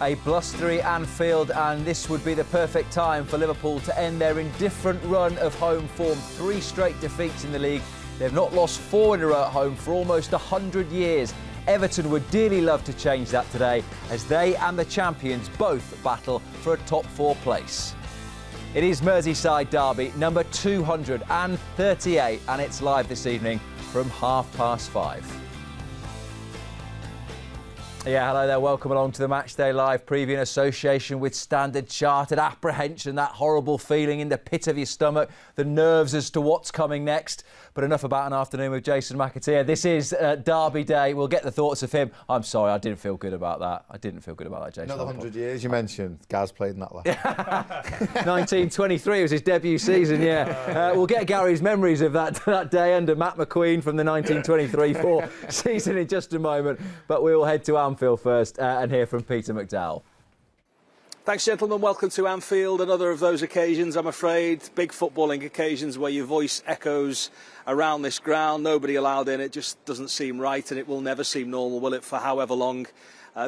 A blustery Anfield, and this would be the perfect time for Liverpool to end their indifferent run of home form. 3 straight defeats in the league. They've not lost 4 in a row at home for almost 100 years. Everton would dearly love to change that today, as they and the champions both battle for a top 4 place. It is Merseyside derby number 238, and it's live this evening from 5:30. Yeah, hello there. Welcome along to the Matchday Live preview in association with Standard Chartered. Apprehension, that horrible feeling in the pit of your stomach, the nerves as to what's coming next. But enough about an afternoon with Jason McAteer. This is Derby Day. We'll get the thoughts of him. I'm sorry, I didn't feel good about that. Jason. Another 100 years you mentioned. Gaz played in that last. 1923 was his debut season, yeah. We'll get Gary's memories of that day under Matt McQueen from the 1923-4 season in just a moment. But we'll head to Anfield first and hear from Peter McDowell. Thanks, gentlemen. Welcome to Anfield. Another of those occasions, I'm afraid, big footballing occasions where your voice echoes around this ground. Nobody allowed in. It just doesn't seem right, and it will never seem normal, will it, for however long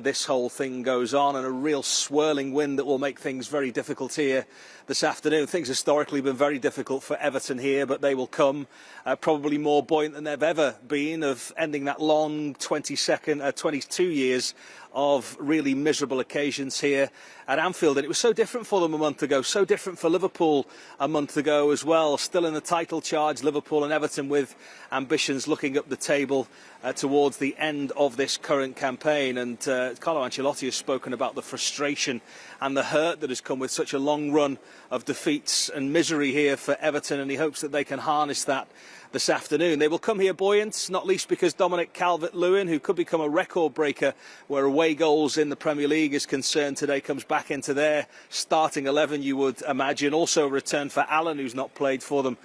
this whole thing goes on, and a real swirling wind that will make things very difficult here this afternoon. Things historically been very difficult for Everton here, but they will come probably more buoyant than they've ever been, of ending that long 22 years of really miserable occasions here at Anfield. And it was so different for them a month ago, so different for Liverpool a month ago as well. Still in the title charge, Liverpool and Everton, with ambitions looking up the table towards the end of this current campaign. And Carlo Ancelotti has spoken about the frustration and the hurt that has come with such a long run of defeats and misery here for Everton, and he hopes that they can harness that this afternoon. They will come here buoyant, not least because Dominic Calvert-Lewin, who could become a record breaker where away goals in the Premier League is concerned today, comes back into their starting 11, you would imagine. Also a return for Allen, who's not played for them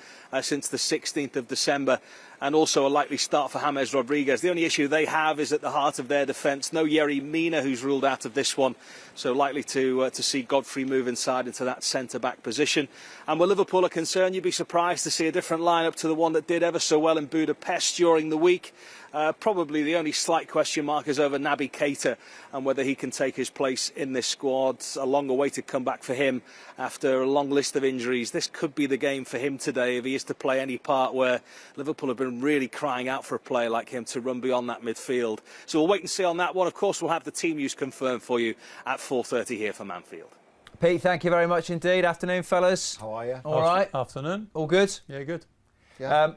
since the 16th of December. And also a likely start for James Rodriguez. The only issue they have is at the heart of their defence. No Yerry Mina, who's ruled out of this one. So likely to see Godfrey move inside into that centre-back position. And where Liverpool are concerned, you'd be surprised to see a different lineup to the one that did ever so well in Budapest during the week. Probably the only slight question mark is over Naby Keita and whether he can take his place in this squad. A long awaited comeback for him after a long list of injuries. This could be the game for him today if he is to play any part, where Liverpool have been really crying out for a player like him to run beyond that midfield. So we'll wait and see on that one. Of course, we'll have the team news confirmed for you at 4:30 here from Anfield. Pete, thank you very much indeed. Afternoon, fellas. How are you? All right. Afternoon. All good? Yeah, good. Yeah.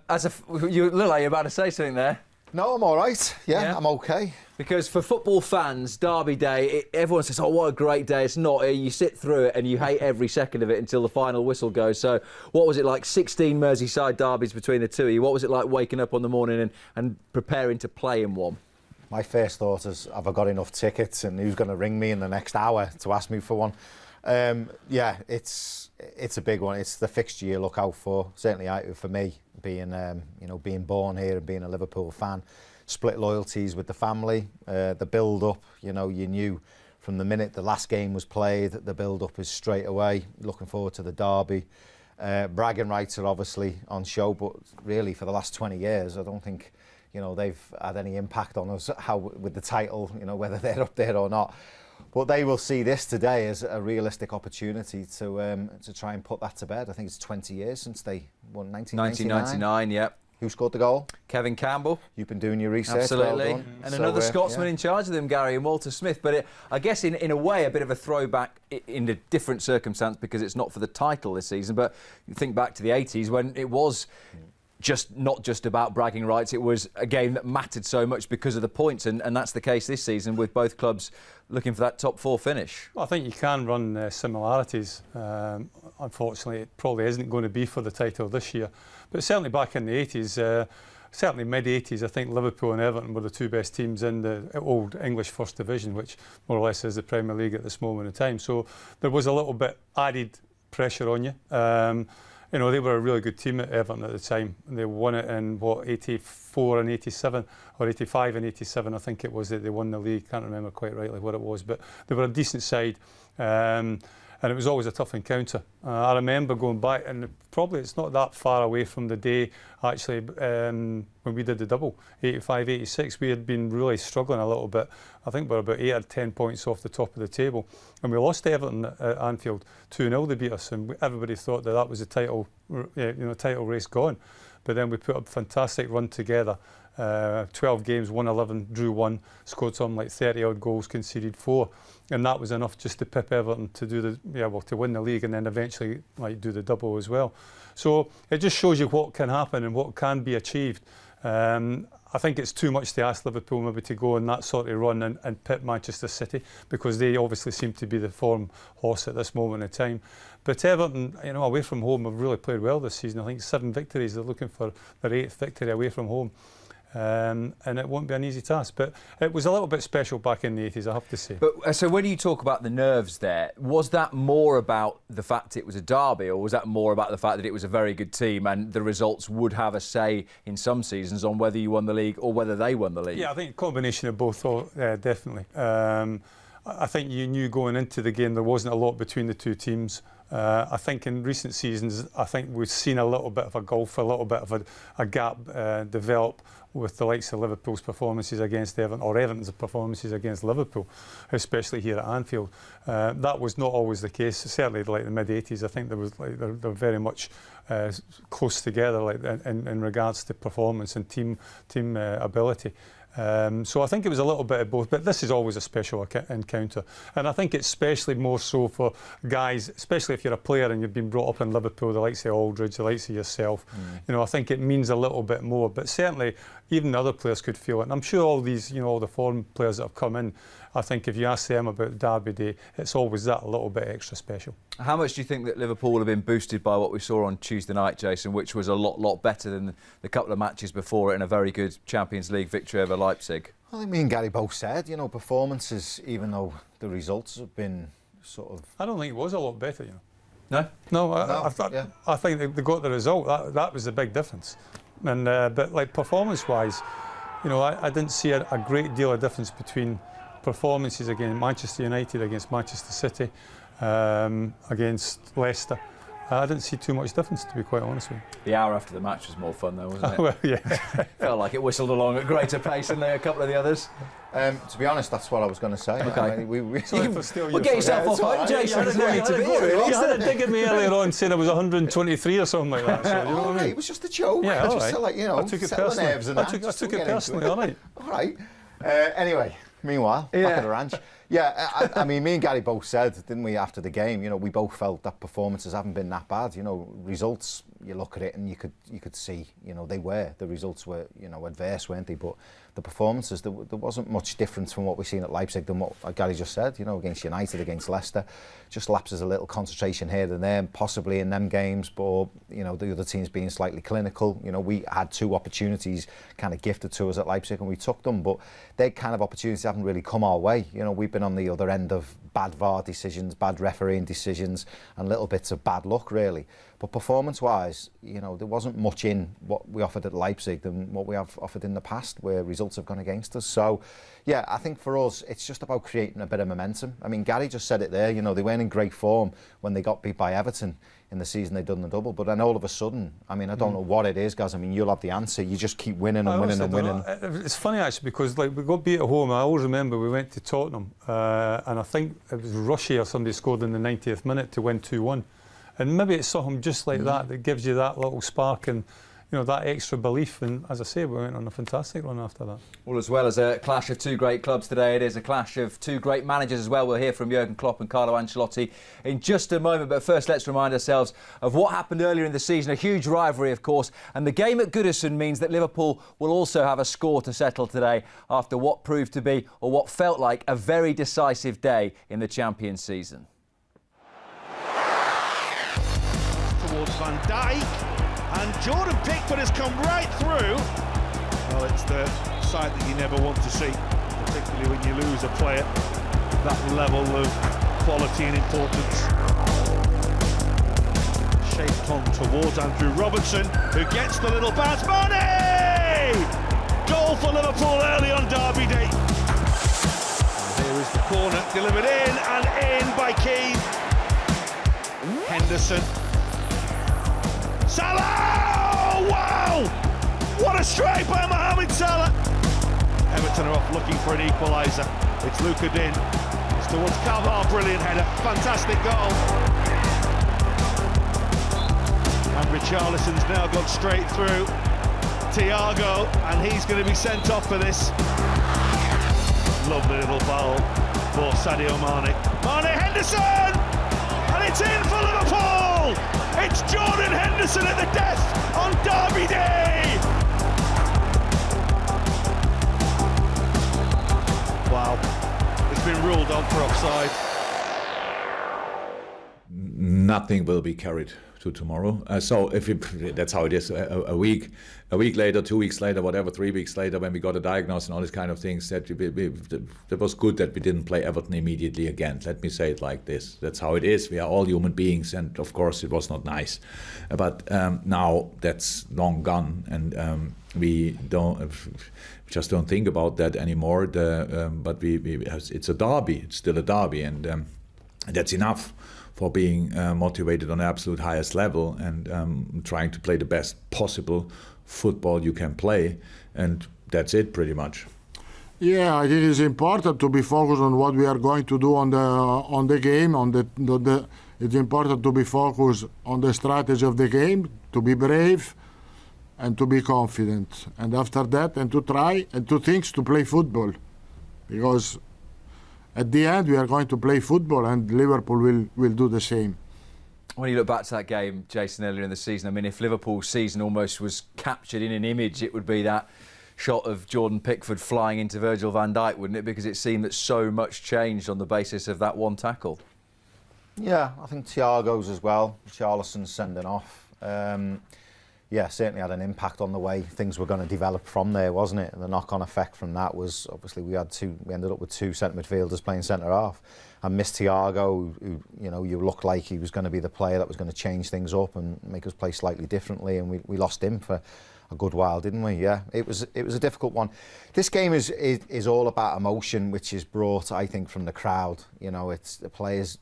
You look like you're about to say something there. No, I'm all right. Yeah, I'm okay. Because for football fans, Derby Day, everyone says, oh, what a great day. It's not. You sit through it and you hate every second of it until the final whistle goes. So what was it like, 16 Merseyside derbies between the two of you? What was it like waking up on the morning and preparing to play in one? My first thought is, have I got enough tickets, and who's going to ring me in the next hour to ask me for one? Yeah, it's a big one. It's the fixture you look out for. Certainly for me, being being born here and being a Liverpool fan. Split loyalties with the family. The build-up, you knew from the minute the last game was played, the build-up is straight away. Looking forward to the derby. Bragging rights are obviously on show, but really for the last 20 years, I don't think they've had any impact on us with the title, whether they're up there or not. But they will see this today as a realistic opportunity to try and put that to bed. I think it's 20 years since they won 1999, yep. Who scored the goal? Kevin Campbell. You've been doing your research. Absolutely. Well and another Scotsman in charge of them, Gary, and Walter Smith. But I guess in a way a bit of a throwback in a different circumstance, because it's not for the title this season. But you think back to the 80s when it was not just about bragging rights. It was a game that mattered so much because of the points, and that's the case this season with both clubs looking for that top 4 finish. Well, I think you can run similarities. Unfortunately, it probably isn't going to be for the title this year. But certainly back in the 80s, certainly mid-80s, I think Liverpool and Everton were the 2 best teams in the old English First Division, which more or less is the Premier League at this moment in time. So there was a little bit added pressure on you. They were a really good team at Everton at the time. They won it in, 84 and 87, or 85 and 87, I think it was, that they won the league. Can't remember quite rightly what it was, but they were a decent side. and it was always a tough encounter. I remember going back, and probably it's not that far away from the day actually when we did the double, 85, 86, we had been really struggling a little bit. I think we were about 8 or 10 points off the top of the table, and we lost to Everton at Anfield 2-0. They beat us, and everybody thought that was the title, title race gone. But then we put a fantastic run together. 12 games, won 11, drew 1, scored something like 30 odd goals, conceded 4, and that was enough just to pip Everton to do to win the league and then eventually do the double as well. So it just shows you what can happen and what can be achieved. I think it's too much to ask Liverpool maybe to go on that sort of run and pit Manchester City, because they obviously seem to be the form horse at this moment in time. But Everton, away from home, have really played well this season. I think 7 victories. They're looking for their 8th victory away from home. And it won't be an easy task, but it was a little bit special back in the 80s, I have to say. But so when you talk about the nerves there, was that more about the fact it was a derby, or was that more about the fact that it was a very good team and the results would have a say in some seasons on whether you won the league or whether they won the league? Yeah, I think a combination of both, definitely. I think you knew going into the game there wasn't a lot between the two teams. I think in recent seasons, I think we've seen a little bit of a gulf, a little bit of a gap develop with the likes of Liverpool's performances against Everton, or Everton's performances against Liverpool, especially here at Anfield. That was not always the case. Certainly, like the mid-80s, I think they're very much close together, in regards to performance and team ability. So I think it was a little bit of both, but this is always a special encounter, and I think it's especially more so for guys, especially if you're a player and you've been brought up in Liverpool, the likes of Aldridge, the likes of yourself. I think it means a little bit more, but certainly even other players could feel it, and I'm sure all these, all the foreign players that have come in, I think if you ask them about Derby Day, it's always that little bit extra special. How much do you think that Liverpool have been boosted by what we saw on Tuesday night, Jason, which was a lot better than the couple of matches before it, and a very good Champions League victory over Leipzig? I think me and Gary both said, performances, even though the results have been sort of... I don't think it was a lot better, No? No, I think they got the result. That was the big difference. And but performance-wise, I didn't see a great deal of difference between performances against Manchester United, against Manchester City, against Leicester. I didn't see too much difference, to be quite honest with you. The hour after the match was more fun, though, wasn't it? Well, yeah. Felt like it whistled along at greater pace than a couple of the others. To be honest, that's what I was going to say. Okay. We'll get yourself off home, Jason. There's no need to be here. You had a dig at me earlier on saying I was 123 or something like that. So, you know what I mean? It was just a joke. Yeah, all just right. I took it personally. I took it personally, all right. All right. Anyway, meanwhile, back at the ranch. Yeah, I mean, me and Gary both said, didn't we, after the game, we both felt that performances haven't been that bad. Results, you look at it and you could see, the results were, adverse, weren't they? But the performances, there wasn't much difference from what we've seen at Leipzig than what Gary just said, against United, against Leicester. Just lapses a little concentration here and there, possibly in them games, but, the other teams being slightly clinical. We had 2 opportunities kind of gifted to us at Leipzig and we took them, but their kind of opportunities haven't really come our way. We've been on the other end of bad VAR decisions, bad refereeing decisions, and little bits of bad luck, really. But performance-wise, there wasn't much in what we offered at Leipzig than what we have offered in the past, where results have gone against us. So, yeah, I think for us, it's just about creating a bit of momentum. I mean, Gary just said it there, they weren't in great form when they got beat by Everton in the season they'd done the double. But then all of a sudden, I mean, I don't know what it is, guys. I mean, you'll have the answer. You just keep winning and winning and winning. It's funny, actually, because we got beat at home. I always remember we went to Tottenham, and I think it was Rushy or somebody scored in the 90th minute to win 2-1. And maybe it's something just like that gives you that little spark and, that extra belief. And as I say, we went on a fantastic run after that. Well, as well as a clash of 2 great clubs today, it is a clash of 2 great managers as well. We'll hear from Jurgen Klopp and Carlo Ancelotti in just a moment. But first, let's remind ourselves of what happened earlier in the season. A huge rivalry, of course. And the game at Goodison means that Liverpool will also have a score to settle today after what proved to be, or what felt like, a very decisive day in the Champions season. Towards Van Dijk, and Jordan Pickford has come right through. Well, it's the sight that you never want to see, particularly when you lose a player that level of quality and importance. Shaped on towards Andrew Robertson, who gets the little pass. Mane! Goal for Liverpool early on Derby Day. And here is the corner, delivered in and in by Keane. Henderson. Salah! Oh, wow! What a strike by Mohamed Salah! Everton are off looking for an equaliser. It's Luca Din. It's towards Carvalho, brilliant header. Fantastic goal. And Richarlison's now gone straight through Thiago, and he's going to be sent off for this. Lovely little foul for Sadio Mane. Mane, Henderson! And it's in for Liverpool! It's Jordan Henderson at the death on Derby Day! Wow, it's been ruled on for offside. Nothing will be carried to tomorrow. So that's how it is. A week later, 2 weeks later, whatever, 3 weeks later, when we got a diagnosis and all these kind of things, that it was good that we didn't play Everton immediately again. Let me say it like this. That's how it is. We are all human beings, and of course it was not nice. But now that's long gone, and we just don't think about that anymore. But it's a derby. It's still a derby, and that's enough for being motivated on the absolute highest level and trying to play the best possible football you can play, and that's it pretty much. Yeah, I think it's important to be focused on what we are going to do on the game. It's important to be focused on the strategy of the game, to be brave, and to be confident. And after that, and to try and to think to play football, because at the end, we are going to play football, and Liverpool will do the same. When you look back to that game, Jason, earlier in the season, I mean, if Liverpool's season almost was captured in an image, it would be that shot of Jordan Pickford flying into Virgil van Dijk, wouldn't it? Because it seemed that so much changed on the basis of that one tackle. Yeah, I think Thiago's as well. Richarlison's sending off. Yeah, certainly had an impact on the way things were going to develop from there, wasn't it? And the knock-on effect from that was obviously we ended up with two centre midfielders playing centre half, and missed Thiago, who you looked like he was going to be the player that was going to change things up and make us play slightly differently, and we lost him for a good while, didn't we? Yeah, it was a difficult one. This game is all about emotion, which is brought, I think, from the crowd. It's the players,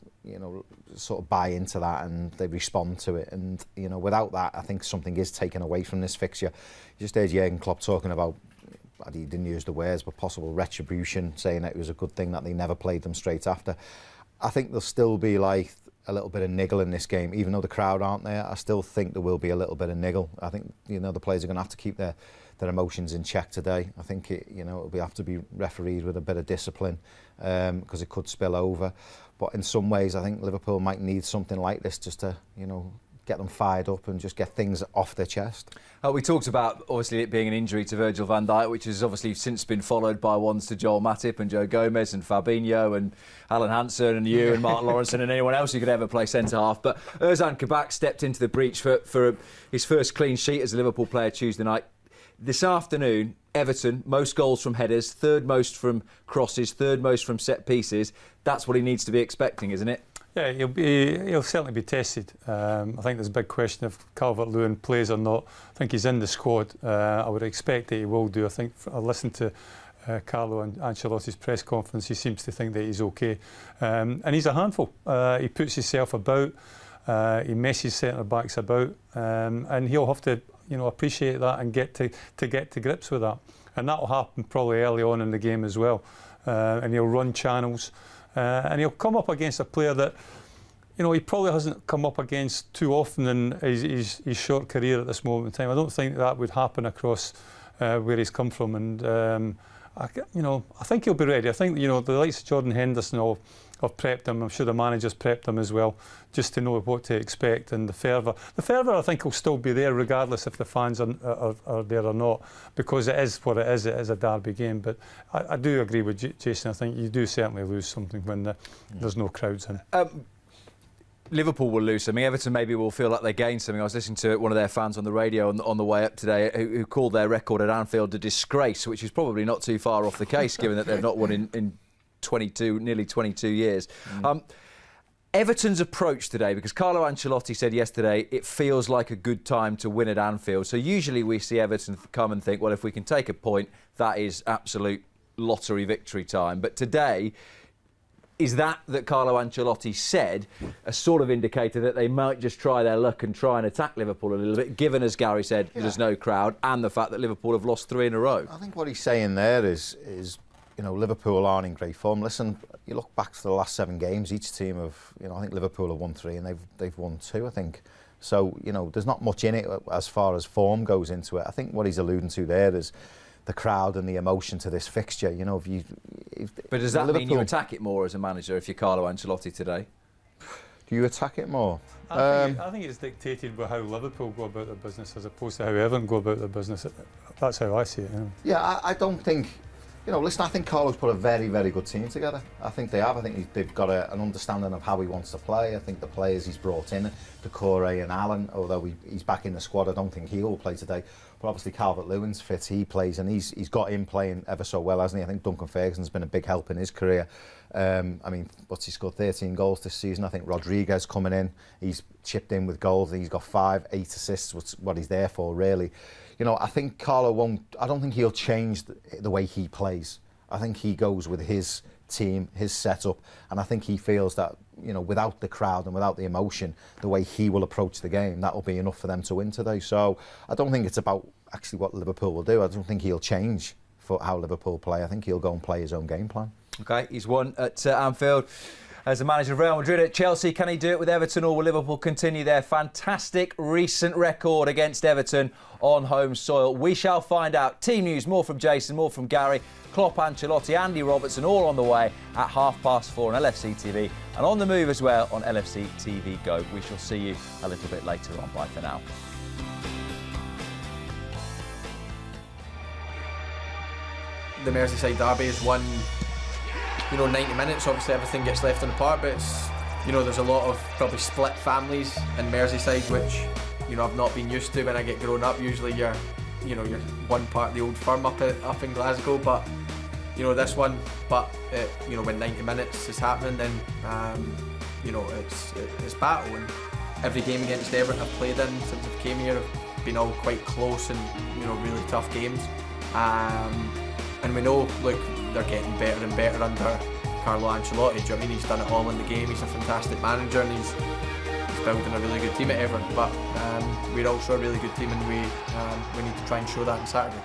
sort of buy into that and they respond to it. And without that, I think something is taken away from this fixture. You just heard Jurgen Klopp talking about, he didn't use the words, but possible retribution, saying that it was a good thing that they never played them straight after. I think there'll still be like a little bit of niggle in this game, even though the crowd aren't there. I still think there will be a little bit of niggle. I think the players are going to have to keep their emotions in check today. I think it'll have to be refereed with a bit of discipline, because it could spill over. But in some ways, I think Liverpool might need something like this just to get them fired up and just get things off their chest. We talked about obviously it being an injury to Virgil van Dijk, which has obviously since been followed by ones to Joel Matip and Joe Gomez and Fabinho and Alan Hansen and you and Martin Lawrenson and anyone else who could ever play centre half. But Ozan Kabak stepped into the breach for his first clean sheet as a Liverpool player Tuesday night. This afternoon, Everton, most goals from headers, third most from crosses, third most from set pieces. That's what he needs to be expecting, isn't it? Yeah, he'll certainly be tested. I think there's a big question if Calvert-Lewin plays or not. I think he's in the squad. I would expect that he will do. I think I listened to Carlo Ancelotti's press conference. He seems to think that he's okay. And he's a handful. He puts himself about. He messes centre-backs about. And he'll have to appreciate that and get to grips with that. And that will happen probably early on in the game as well. And he'll run channels. And he'll come up against a player that, he probably hasn't come up against too often in his short career at this moment in time. I don't think that would happen across where he's come from. And, I think he'll be ready. I think, the likes of Jordan Henderson have prepped him. I'm sure the manager's prepped him as well, just to know what to expect. And the fervour, I think, will still be there regardless if the fans are there or not, because it is what it is. It is a derby game. But I do agree with Jason. I think you do certainly lose something when there's no crowds in. Liverpool will lose something. Everton maybe will feel like they gained something. I was listening to one of their fans on the radio on the way up today who called their record at Anfield a disgrace, which is probably not too far off the case given that they've not won in nearly 22 years. Everton's approach today, because Carlo Ancelotti said yesterday it feels like a good time to win at Anfield. So usually we see Everton come and think, well, if we can take a point, that is absolute lottery victory time. But today, is that Carlo Ancelotti said a sort of indicator that they might just try their luck and try and attack Liverpool a little bit, given, as Gary said, there's no crowd, and the fact that Liverpool have lost 3 in a row? I think what he's saying there is Liverpool aren't in great form. Listen, you look back to the last 7 games, each team have, I think Liverpool have won 3 and they've won 2, I think. So, there's not much in it as far as form goes into it. I think what he's alluding to there is the crowd and the emotion to this fixture. But does that mean you attack it more as a manager if you're Carlo Ancelotti today? Do you attack it more? I think it's dictated by how Liverpool go about their business as opposed to how Everton go about their business. That's how I see it. Yeah, I don't think... listen, I think Carlo's put a very, very good team together. I think they have. I think they've got an understanding of how he wants to play. I think the players he's brought in, Decore and Allen, although he's back in the squad, I don't think he'll play today. But obviously Calvert-Lewin's fit, he plays, and he's got him playing ever so well, hasn't he? I think Duncan Ferguson's been a big help in his career. He scored 13 goals this season. I think Rodriguez coming in, he's chipped in with goals. He's got 8 assists, which is what he's there for, really. I think Carlo I don't think he'll change the way he plays. I think he goes with his team, his setup, and I think he feels that, without the crowd and without the emotion, the way he will approach the game, that'll be enough for them to win today. So I don't think it's about actually what Liverpool will do. I don't think he'll change for how Liverpool play. I think he'll go and play his own game plan. OK, he's won at Anfield as the manager of Real Madrid. At Chelsea, can he do it with Everton, or will Liverpool continue their fantastic recent record against Everton on home soil? We shall find out. Team news, more from Jason, more from Gary, Klopp, Ancelotti, Andy Robertson, all on the way at 4:30 on LFC TV, and on the move as well on LFC TV Go. We shall see you a little bit later on. Bye for now. The Merseyside derby is one, 90 minutes. Obviously everything gets left on the park, but it's, there's a lot of probably split families in Merseyside, which I've not been used to when I get grown up. Usually you're one part of the old firm up in Glasgow, but this one, when 90 minutes is happening, then it's battle. And every game against Everton I've played in since I've came here have been all quite close and really tough games. And we know, look, they're getting better and better under Carlo Ancelotti. Do you know what I mean? He's done it all in the game. He's a fantastic manager, and he's building a really good team at Everton. But we're also a really good team, and we need to try and show that on Saturday.